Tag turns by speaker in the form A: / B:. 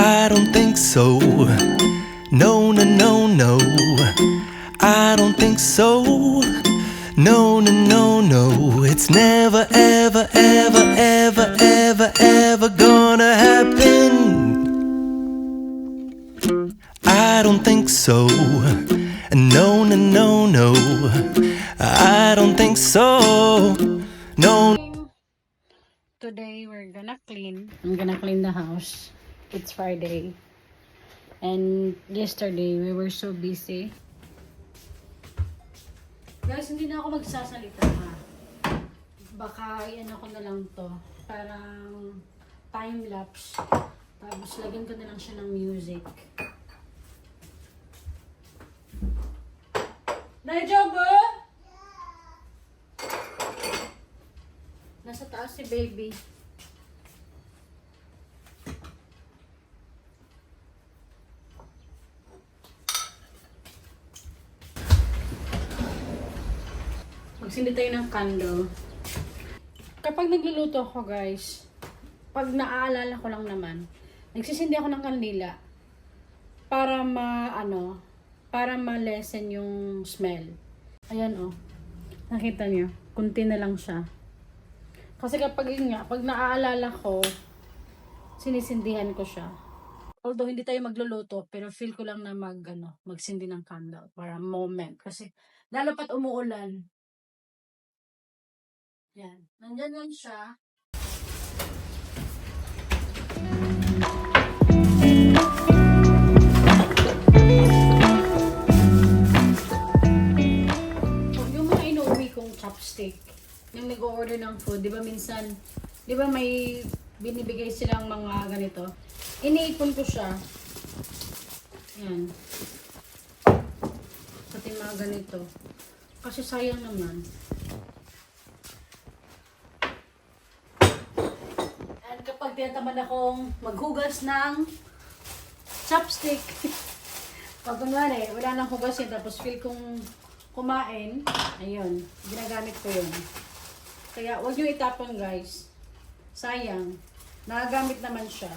A: I don't think so. No, no, no, no. I don't think so. No, no, no, no. It's never, ever, ever, ever, ever, ever gonna happen. I don't think so. No, no, no, no. I don't think so. No.
B: Today we're gonna clean. I'm gonna clean the house. It's Friday. And yesterday we were so busy. Guys, hindi na ako magsasalita ha. Baka iyan ako na lang to. Parang time lapse. Tapos lagyan ko na lang siya ng music. Naijob ba? Nasa taas si baby. Magsindi tayo ng candle. Kapag nagluluto ako guys, pag naaalala ko lang naman, nagsisindi ako ng kandila para para ma-lessen yung smell. Ayan oh. Nakita niyo, kunti na lang siya. Kasi kapag yun nga, pag naaalala ko, sinisindihan ko siya. Although hindi tayo magluluto, pero feel ko lang na magsindi ng candle para moment. Kasi lalo pat umuulan. Yan. Nandyan lang siya. Yung mga inuwi kong chopstick, yung nag-order ng food, di ba minsan, di ba may binibigay silang mga ganito? Iniipon ko siya. Yan. Pati mga ganito. Kasi sayang naman. And kapag tinatamad akong maghugas ng chopstick, pag kunwari, wala nang hugasin, tapos feel kong kumain, ayun, ginagamit ko yun. Kaya huwag nyo itapon guys. Sayang. Nagagamit naman siya.